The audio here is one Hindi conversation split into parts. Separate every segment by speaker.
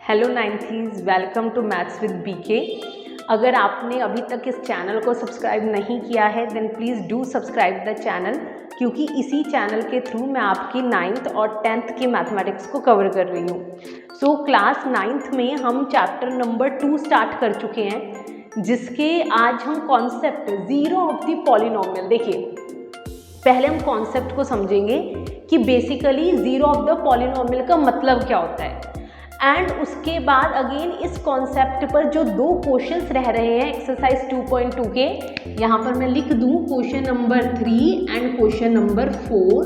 Speaker 1: Hello nineties, welcome to maths with BK. अगर आपने अभी तक इस चैनल को सब्सक्राइब नहीं किया है then please do subscribe the channel, क्योंकि इसी चैनल के थ्रू मैं आपकी 9th और 10th की मैथमेटिक्स को कवर कर रही हूँ। सो क्लास 9th में हम चैप्टर नंबर 2 स्टार्ट कर चुके हैं, जिसके आज हम concept zero of the polynomial. देखिए, पहले हम कॉन्सेप्ट को समझेंगे कि basically zero of the polynomial का मतलब क्या होता है, एंड उसके बाद अगेन इस कॉन्सेप्ट पर जो दो क्वेश्चंस रह रहे हैं एक्सरसाइज 2.2 के, यहाँ पर मैं लिख दूँ question number 3 and question number 4,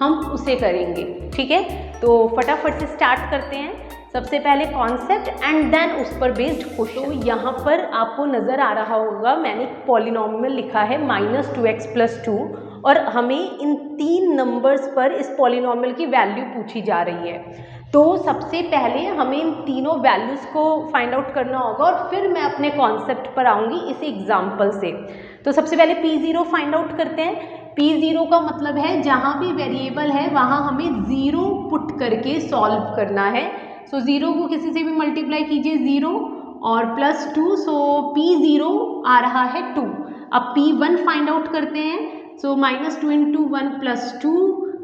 Speaker 1: हम उसे करेंगे। ठीक है, तो फटाफट से स्टार्ट करते हैं। सबसे पहले कॉन्सेप्ट एंड देन उस पर बेस्ड क्वेश्चन। तो यहाँ पर आपको नज़र आ रहा होगा मैंने एक पॉलिनोमियल लिखा है -2x + 2, और हमें इन तीन नंबर्स पर इस पॉलिनोमियल की वैल्यू पूछी जा रही है। तो सबसे पहले हमें इन तीनों वैल्यूज़ को फाइंड आउट करना होगा और फिर मैं अपने कॉन्सेप्ट पर आऊँगी इसी एग्जाम्पल से। तो सबसे पहले P0 फाइंड आउट करते हैं। P0 का मतलब है जहाँ भी वेरिएबल है वहाँ हमें 0 पुट करके सॉल्व करना है। सो 0 को किसी से भी मल्टीप्लाई कीजिए 0 और +2, सो P0 आ रहा है 2। अब P1 फाइंड आउट करते हैं। सो -2 × 1 + 2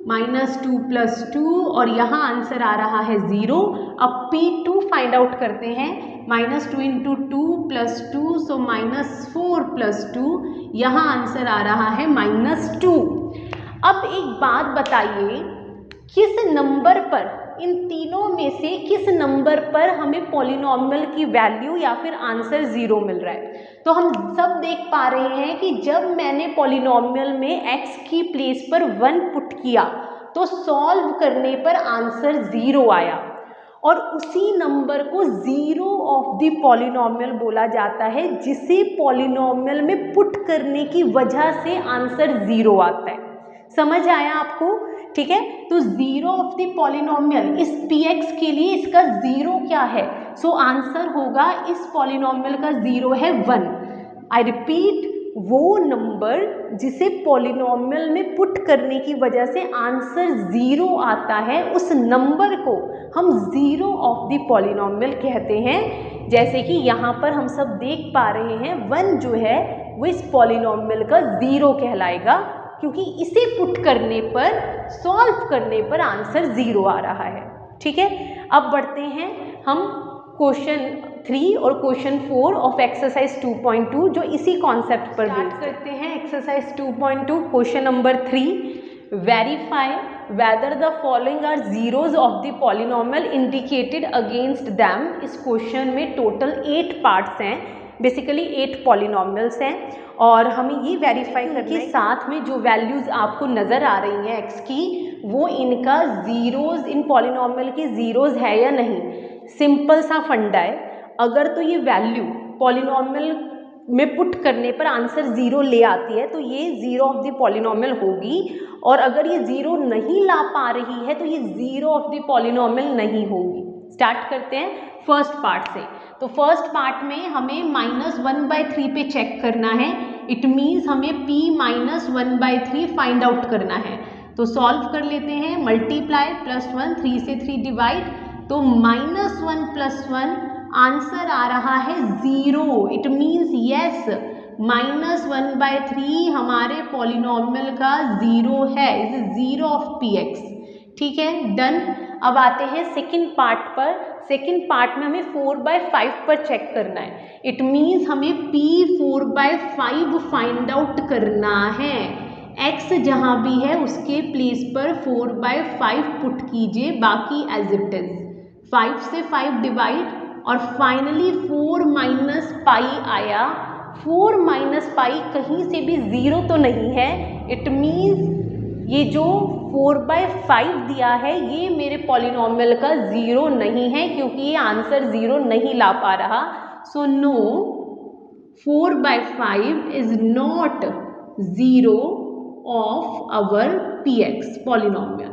Speaker 1: -2 + 2, और यहाँ आंसर आ रहा है 0। अब P2 फाइंड आउट करते हैं। -2 × 2 + 2, सो -4 + 2, यहाँ आंसर आ रहा है -2। अब एक बात बताइए, किस नंबर पर, इन तीनों में से किस नंबर पर हमें पॉलिनोमियल की वैल्यू या फिर आंसर 0 मिल रहा है? तो हम सब देख पा रहे हैं कि जब मैंने पॉलिनोमियल में x की प्लेस पर 1 पुट किया तो सॉल्व करने पर आंसर 0 आया, और उसी नंबर को ज़ीरो ऑफ द पॉलिनोमियल बोला जाता है, जिसे पॉलिनोमियल में पुट करने की वजह से आंसर 0 आता है। समझ आया आपको? ठीक है, तो ज़ीरो ऑफ द पॉलिनोमियल इस px के लिए इसका 0 क्या है? सो आंसर होगा, इस पॉलिनोमियल का 0 है 1। आई रिपीट, वो नंबर जिसे पॉलिनोमियल में पुट करने की वजह से आंसर 0 आता है, उस नंबर को हम ज़ीरो ऑफ द पॉलिनोमियल कहते हैं। जैसे कि यहाँ पर हम सब देख पा रहे हैं 1 जो है वो इस पॉलिनोमियल का 0 कहलाएगा, क्योंकि इसे पुट करने पर, सॉल्व करने पर आंसर 0 आ रहा है। ठीक है, अब बढ़ते हैं हम क्वेश्चन 3 और क्वेश्चन 4 ऑफ एक्सरसाइज 2.2, जो इसी कॉन्सेप्ट पर बेस्ड करते हैं। Exercise 2.2 question number 3, verify whether the following are zeros of the polynomial indicated against them. इस क्वेश्चन में टोटल 8 पार्ट्स हैं, बेसिकली 8 पॉलिनोमियल्स हैं, और हमें ये वेरीफाई करना है कि साथ में जो वैल्यूज़ आपको नज़र आ रही हैं x की, वो इनका ज़ीरोज़, इन पॉलिनोमियल के ज़ीरोज़ है या नहीं। सिंपल सा फंडा है, अगर तो ये वैल्यू पॉलिनोमियल में पुट करने पर आंसर 0 ले आती है तो ये ज़ीरो ऑफ द पॉलिनोमियल होगी, और अगर ये 0 नहीं ला पा रही है तो ये ज़ीरो ऑफ द पॉलिनोमियल नहीं होगी। स्टार्ट करते हैं फर्स्ट पार्ट से। तो फर्स्ट पार्ट में हमें -1/3 पे चेक करना है। इट मीन्स हमें p -1/3 फाइंड आउट करना है। तो सॉल्व कर लेते हैं, मल्टीप्लाई +1, 3 से 3 डिवाइड, तो -1 + 1 आंसर आ रहा है 0। इट मीन्स यस, -1/3 हमारे पॉलिनोमियल का 0 है, इज 0 ऑफ px। ठीक है, डन। अब आते हैं सेकंड पार्ट पर। सेकंड पार्ट में हमें 4/5 पर चेक करना है। इट मीन्स हमें p 4/5 फाइंड आउट करना है। x जहाँ भी है उसके प्लेस पर 4/5 पुट कीजिए, बाकी एज इट इज। 5 से 5 डिवाइड, और फाइनली 4 - π आया। 4 - π कहीं से भी 0 तो नहीं है। इट मीन्स ये जो 4/5 दिया है ये मेरे पॉलिनोमियल का 0 नहीं है, क्योंकि ये आंसर 0 नहीं ला पा रहा। So no, 4/5 is not 0 of our px polynomial.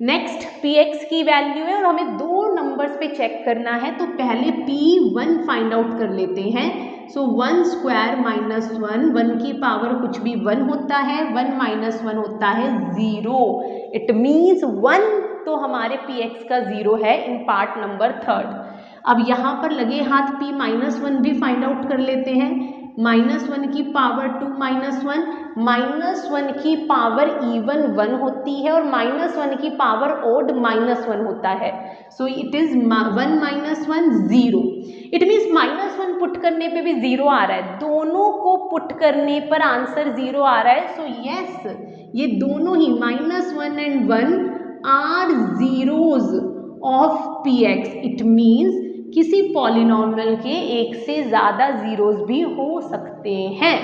Speaker 1: Next px की वैल्यू है और हमें दो नंबर्स पे चेक करना है, तो पहले p1 फाइंड आउट कर लेते हैं। सो 1² - 1, 1 की पावर कुछ भी 1 होता है, 1 - 1 होता है 0। इट मीन्स 1 तो हमारे px का 0 है इन पार्ट नंबर 3। अब यहाँ पर लगे हाथ p -1 भी फाइंड आउट कर लेते हैं। -1 की पावर 2 -1 की पावर इवन 1 होती है और -1 की पावर ओड -1 होता है। So it is 1 -1 0। It means -1 put करने पे भी 0 आ रहा है, दोनों को पुट करने पर आंसर 0 आ रहा है। सो यस, ये दोनों ही -1 and 1 are zeros of px। It means किसी पॉलिनॉमियल के एक से ज्यादा जीरोज भी हो सकते हैं।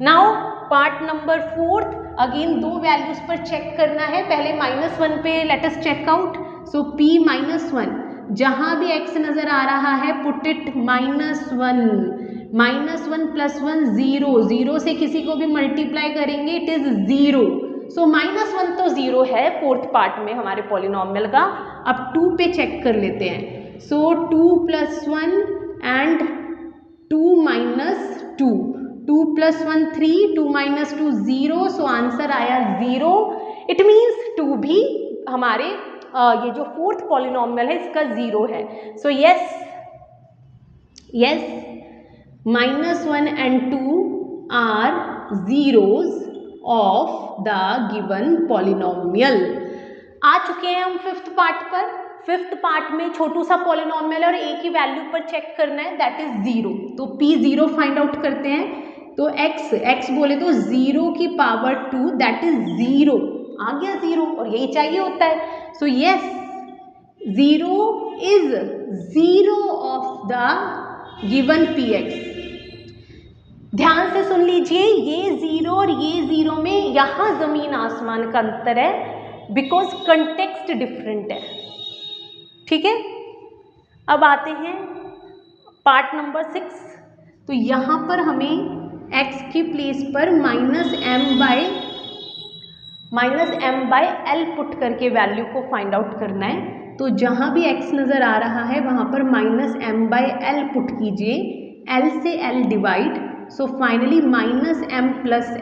Speaker 1: नाउ पार्ट नंबर 4, अगेन दो वैल्यूज पर चेक करना है। पहले -1 पे let us check out. So p -1, जहां भी x नजर आ रहा है पुट इट -1 + 1 0, 0 से किसी को भी मल्टीप्लाई करेंगे इट इज 0। सो -1 तो 0 है फोर्थ पार्ट में हमारे पॉलिनॉमियल का। अब 2 पे चेक कर लेते हैं। सो 2 + 1 एंड 2 - 2, 2 + 1 3, 2 - 2 0। सो आंसर आया 0। इट मीन्स 2 भी हमारे ये जो फोर्थ पॉलिनॉमियल है इसका 0 है। So yes, -1 and 2 are zeros of the given polynomial. आ चुके हैं हम फिफ्थ पार्ट पर। फिफ्थ पार्ट में छोटू सा पॉलिनॉमियल और एक ही वैल्यू पर चेक करना है, दैट इज 0। तो p 0 फाइंड आउट करते हैं। तो x बोले तो 0 की पावर 2 दैट इज 0, आ गया 0 और यही चाहिए होता है। So yes, 0 is 0 of the given px। ध्यान से सुन लीजिए, ये 0 और ये 0 में यहाँ जमीन आसमान का अंतर है, बिकॉज कंटेक्स्ट डिफरेंट है। ठीक है, अब आते हैं पार्ट नंबर 6। तो यहाँ पर हमें x की प्लेस पर -m/l पुट करके वैल्यू को फाइंड आउट करना है। तो जहाँ भी x नज़र आ रहा है वहाँ पर -m/l पुट कीजिए, l से l divide. So finally -m +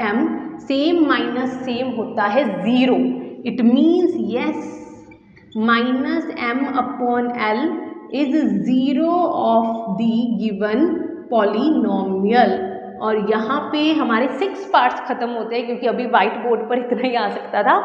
Speaker 1: m, same minus same होता है 0। It means yes, -m/l is 0 of the given polynomial. और यहाँ पे हमारे 6 पार्ट्स खत्म होते हैं, क्योंकि अभी व्हाइट बोर्ड पर इतना ही आ सकता था।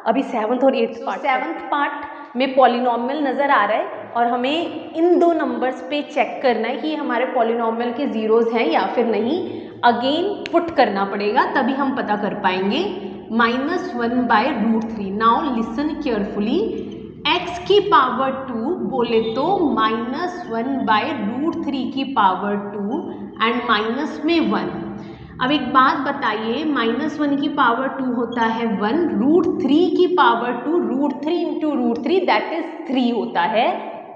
Speaker 1: अभी 7th और 8th पार्ट, 7th पार्ट में पॉलिनॉमियल नज़र आ रहा है और हमें इन दो नंबर्स पे चेक करना है कि हमारे पॉलिनॉमियल के जीरोज हैं या फिर नहीं। अगेन पुट करना पड़ेगा तभी हम पता कर पाएंगे। -1/√3। नाउ लिसन केयरफुली, x की पावर 2 बोले तो -1/√3 की पावर 2 एंड माइनस में 1। अब एक बात बताइए, -1 की पावर 2 होता है 1, √3 की पावर 2, √3 × √3 दैट इज 3 होता है।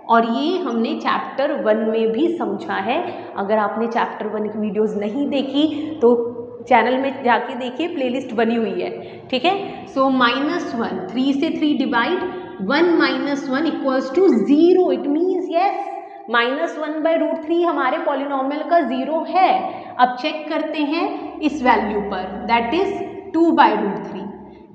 Speaker 1: और ये हमने चैप्टर 1 में भी समझा है। अगर आपने चैप्टर 1 की वीडियोस नहीं देखी तो चैनल में जाके देखिए, प्लेलिस्ट बनी हुई है। ठीक है, सो -1, 3 से 3 डिवाइड, 1 - 1 = 0। इट मीन्स यस, -1/√3 हमारे पॉलिनॉमियल का 0 है। अब चेक करते हैं इस वैल्यू पर, दैट इज 2/√3।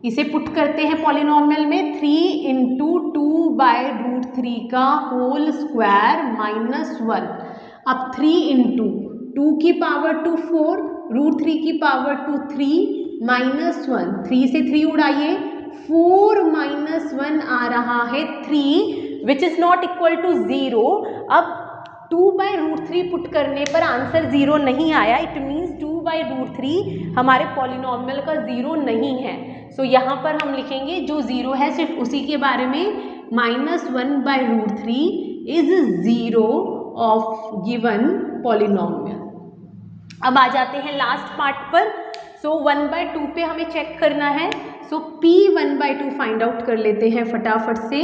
Speaker 1: इसे पुट करते हैं पॉलिनॉमियल में, 3 × 2/√3 का होल स्क्वायर -1। अब 3 × 2 की पावर 2 4, √3 की पावर 2 3, -1, 3 से 3 उड़ाइए, 4 - 1 आ रहा है 3, which is not equal to 0। अब 2/√3 पुट करने पर आंसर 0 नहीं आया। इट मीन्स 2/√3 हमारे पॉलिनॉमियल का 0 नहीं है। सो यहाँ पर हम लिखेंगे जो 0 है सिर्फ उसी के बारे में, -1/√3 इज 0 ऑफ गिवन पॉलिनॉमियल। अब आ जाते हैं लास्ट पार्ट पर। सो 1/2 पे हमें चेक करना है। सो p 1/2 फाइंड आउट कर लेते हैं फटाफट से।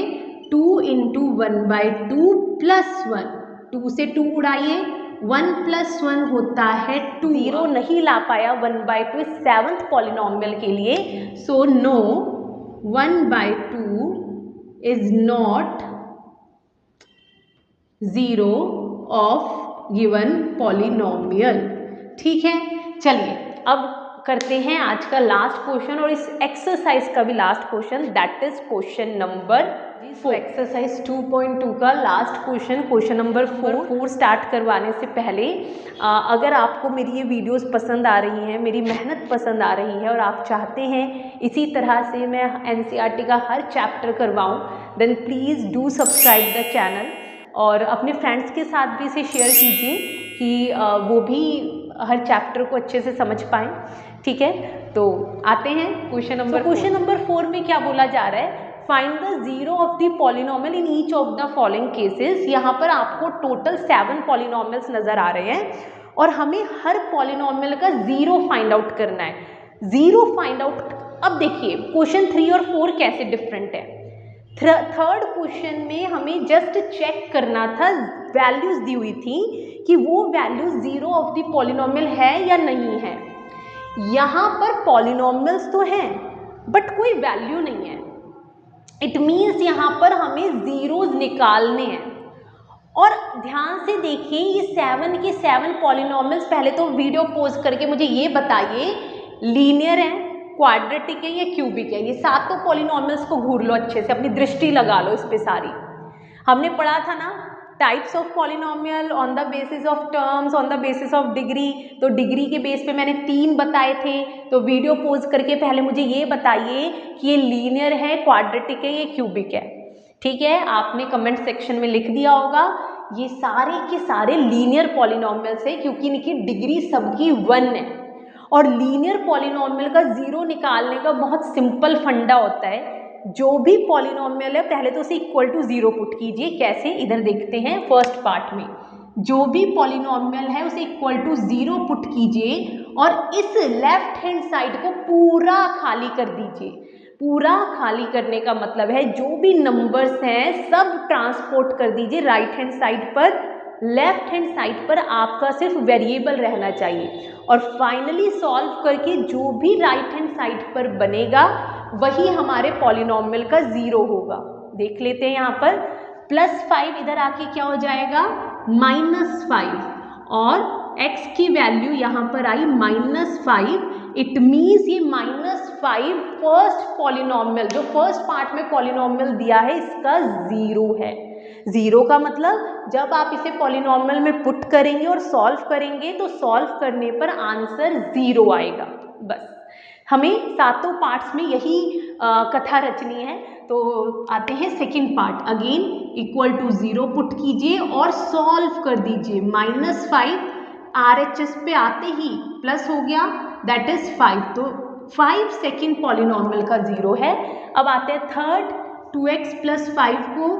Speaker 1: 2 × 1/2 + 1, 2 से 2 उड़ाइए, 1 + 1 होता है 2। 0 नहीं ला पाया 1/2 इस 7th पॉलिनॉमियल के लिए। So no, 1/2 is not 0 of given polynomial. ठीक है, चलिए अब करते हैं आज का लास्ट क्वेश्चन और इस एक्सरसाइज का भी last question, that is question number 4। Exercise 2.2 का लास्ट क्वेश्चन नंबर 4 स्टार्ट करवाने से पहले अगर आपको मेरी ये वीडियोस पसंद आ रही हैं, मेरी मेहनत पसंद आ रही है और आप चाहते हैं इसी तरह से मैं एनसीईआरटी का हर चैप्टर करवाऊं, then please do subscribe the channel और अपने फ्रेंड्स के साथ भी इसे शेयर कीजिए कि वो भी हर चैप्टर को अच्छे से समझ पाएँ। ठीक है, तो आते हैं क्वेश्चन नंबर 4 में क्या बोला जा रहा है, find the zero of the polynomial in each of the following cases. यहाँ पर आपको टोटल 7 पॉलिनॉमियल्स नजर आ रहे हैं और हमें हर पॉलिनॉमियल का जीरो फाइंड आउट करना है। जीरो फाइंड आउट, अब देखिए क्वेश्चन 3 और 4 कैसे डिफरेंट है। थर्ड क्वेश्चन में हमें जस्ट चेक करना था, वैल्यूज दी हुई थी कि वो value zero of the polynomial है या नहीं है। यहाँ पर पॉलिनॉमियल्स तो हैं बट कोई वैल्यू नहीं है। इट मीन्स यहाँ पर हमें जीरोज निकालने हैं। और ध्यान से देखिए ये 7 के 7 पॉलिनॉमियल्स, पहले तो वीडियो पॉज करके मुझे ये बताइए लीनियर है, क्वाड्रेटिक है या क्यूबिक है। ये 7 पॉलिनॉमियल्स को घूर लो अच्छे से, अपनी दृष्टि लगा लो इस पे सारी। हमने पढ़ा था ना types of polynomial on the basis of terms, on the basis of degree. तो डिग्री के बेस पे मैंने 3 बताए थे। तो वीडियो पॉज करके पहले मुझे ये बताइए कि ये लीनियर है, क्वाड्रेटिक है, ये क्यूबिक है। ठीक है, आपने कमेंट सेक्शन में लिख दिया होगा ये सारे के सारे लीनियर पॉलिनॉमियल्स है क्योंकि इनकी डिग्री सबकी 1 है। और लीनियर पॉलिनॉमियल का जीरो निकालने का बहुत सिंपल फंडा होता है, जो भी पॉलिनॉमियल है पहले तो उसे इक्वल टू 0 पुट कीजिए। कैसे, इधर देखते हैं फर्स्ट पार्ट में। जो भी पॉलिनॉमियल है उसे इक्वल टू 0 पुट कीजिए और इस लेफ्ट हैंड साइड को पूरा खाली कर दीजिए। पूरा खाली करने का मतलब है जो भी नंबर्स हैं सब ट्रांसपोर्ट कर दीजिए राइट हैंड साइड पर। लेफ्ट हैंड साइड पर आपका सिर्फ वेरिएबल रहना चाहिए और फाइनली सॉल्व करके जो भी राइट हैंड साइड पर बनेगा वही हमारे पॉलिनॉमियल का जीरो होगा। देख लेते हैं यहाँ पर +5 इधर आके क्या हो जाएगा -5 और x की वैल्यू यहाँ पर आई -5। इट मीन्स ये -5 फर्स्ट पॉलिनॉमियल, जो फर्स्ट पार्ट में पॉलिनॉमियल दिया है इसका जीरो है। जीरो का मतलब जब आप इसे पॉलिनॉमियल में पुट करेंगे और सॉल्व करेंगे तो सॉल्व करने पर आंसर जीरो आएगा। बस हमें 7 पार्ट्स में यही कथा रचनी है। तो आते हैं second part. Again equal to 0 put कीजिए और सॉल्व कर दीजिए। -5 RHS पे आते ही प्लस हो गया, दैट इज 5। तो 5 सेकेंड पॉलिनॉमियल का जीरो है। अब आते हैं थर्ड, 2x + 5 को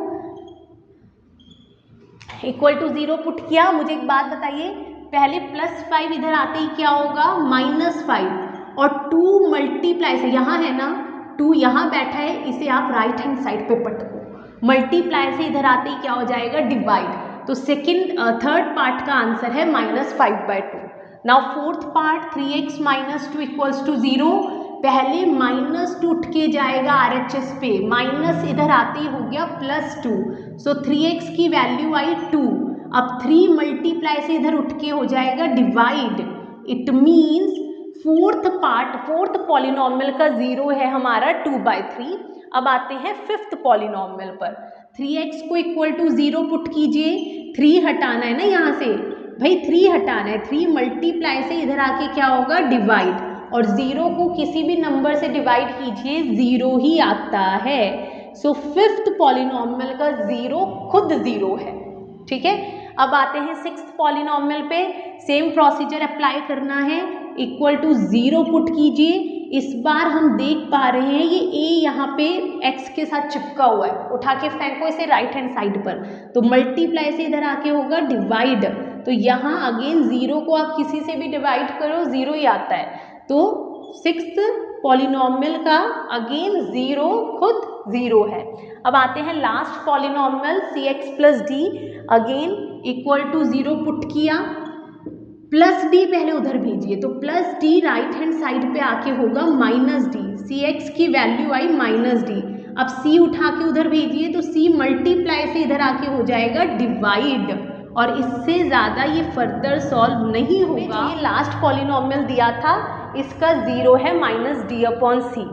Speaker 1: इक्वल टू 0 पुट किया। मुझे एक बात बताइए, पहले +5 इधर आते ही क्या होगा -5 और 2 मल्टीप्लाई से, यहाँ है ना 2 यहाँ बैठा है, इसे आप राइट हैंड साइड पे पटको। मल्टीप्लाई से इधर आते ही क्या हो जाएगा डिवाइड। तो थर्ड पार्ट का आंसर है -5/2। Now fourth part 3x - 2 = 0। पहले -2 उठ के जाएगा RHS पे, माइनस इधर आते ही हो गया +2। सो 3x की वैल्यू आई 2। अब 3 मल्टीप्लाई से इधर उठ के हो जाएगा divide. It means fourth polynomial का जीरो है हमारा 2/3। अब आते हैं फिफ्थ पॉलिनॉमियल पर। 3x को इक्वल टू 0 पुट कीजिए। 3 हटाना है ना यहाँ से, भाई 3 हटाना है। 3 मल्टीप्लाई से इधर आके क्या होगा डिवाइड, और 0 को किसी भी नंबर से डिवाइड कीजिए 0 ही आता है। सो फिफ्थ पॉलिनॉमियल का जीरो खुद 0 है। ठीक है, अब आते हैं सिक्स्थ पॉलिनॉमियल पे। सेम प्रोसीजर अप्लाई करना है। इक्वल टू 0 पुट कीजिए। इस बार हम देख पा रहे हैं ये a यहाँ पे x के साथ चिपका हुआ है, उठा के फेंको इसे राइट हैंड साइड पर। तो मल्टीप्लाई से इधर आके होगा डिवाइड। तो यहाँ अगेन 0 को आप किसी से भी डिवाइड करो 0 ही आता है। तो सिक्स्थ पॉलिनॉमियल का अगेन 0 खुद 0 है। अब आते हैं last polynomial cx + d। Again equal to 0 put किया, +d पहले उधर भेजिए। तो +d राइट हैंड साइड पे आके होगा -d। cx की वैल्यू आई -d। अब c उठा के उधर भेजिए तो c मल्टीप्लाई से इधर आके हो जाएगा डिवाइड, और इससे ज़्यादा ये फर्दर सॉल्व नहीं होगा। ये लास्ट पॉलिनॉमियल दिया था, इसका 0 है -d/c।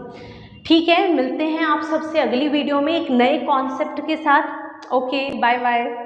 Speaker 1: ठीक है, मिलते हैं आप सबसे अगली वीडियो में एक नए कॉन्सेप्ट के साथ। Okay, bye bye.